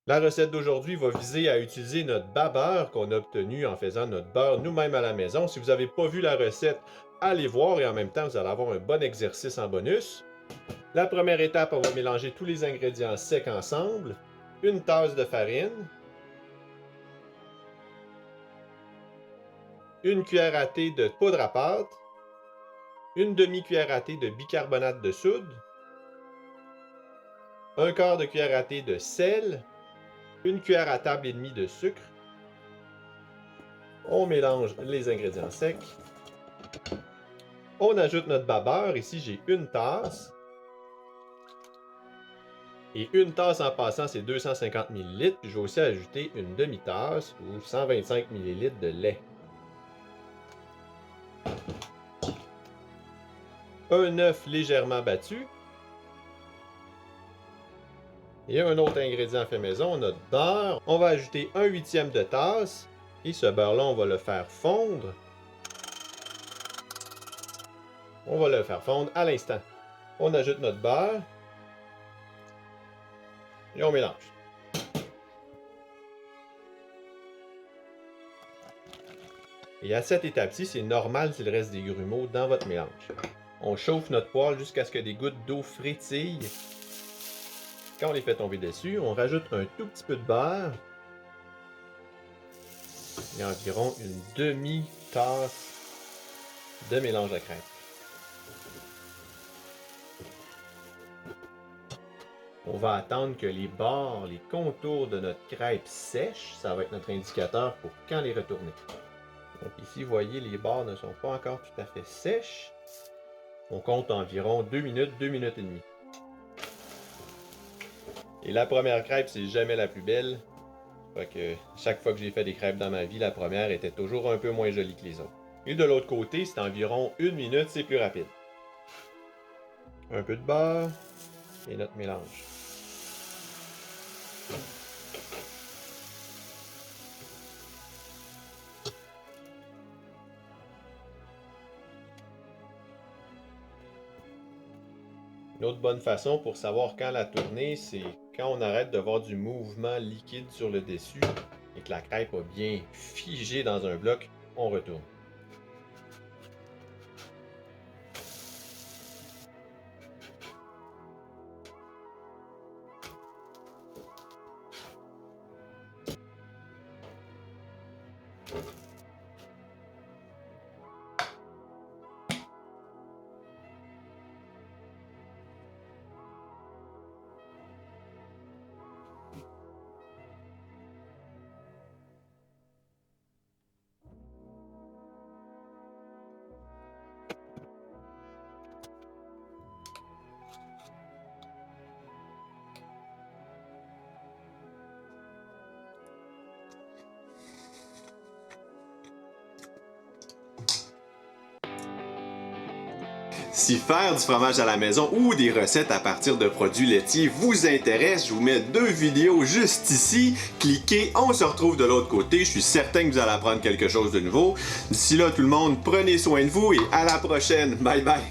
La recette d'aujourd'hui va viser à utiliser notre babeur qu'on a obtenu en faisant notre beurre nous-mêmes à la maison. Si vous n'avez pas vu la recette, allez voir et en même temps, vous allez avoir un bon exercice en bonus. La première étape, on va mélanger tous les ingrédients secs ensemble. Une tasse de farine. Une cuillère à thé de poudre à pâte. Une demi-cuillère à thé de bicarbonate de soude. Un quart de cuillère à thé de sel. Une cuillère à table et demie de sucre. On mélange les ingrédients secs. On ajoute notre babeur. Ici, j'ai une tasse. Et une tasse en passant, c'est 250 ml. Puis je vais aussi ajouter une demi-tasse ou 125 ml de lait. Un œuf légèrement battu. Et un autre ingrédient fait maison, notre beurre. On va ajouter 1/8 de tasse. Et ce beurre-là, on va le faire fondre. On va le faire fondre à l'instant. On ajoute notre beurre. Et on mélange. Et à cette étape-ci, c'est normal s'il reste des grumeaux dans votre mélange. On chauffe notre poêle jusqu'à ce que des gouttes d'eau frétillent. Quand on les fait tomber dessus, on rajoute un tout petit peu de beurre. Et environ une demi-tasse de mélange de crème. On va attendre que les bords, les contours de notre crêpe sèchent. Ça va être notre indicateur pour quand les retourner. Donc ici, vous voyez, les bords ne sont pas encore tout à fait sèches. On compte environ 2 minutes, 2 minutes et demie. Et la première crêpe, c'est jamais la plus belle. Fait que chaque fois que j'ai fait des crêpes dans ma vie, la première était toujours un peu moins jolie que les autres. Et de l'autre côté, c'est environ 1 minute, c'est plus rapide. Un peu de beurre et notre mélange. Une autre bonne façon pour savoir quand la tourner, c'est quand on arrête de voir du mouvement liquide sur le dessus et que la crêpe a bien figé dans un bloc, on retourne. Si faire du fromage à la maison ou des recettes à partir de produits laitiers vous intéresse, je vous mets 2 vidéos juste ici. Cliquez, on se retrouve de l'autre côté. Je suis certain que vous allez apprendre quelque chose de nouveau. D'ici là, tout le monde, prenez soin de vous et à la prochaine. Bye bye!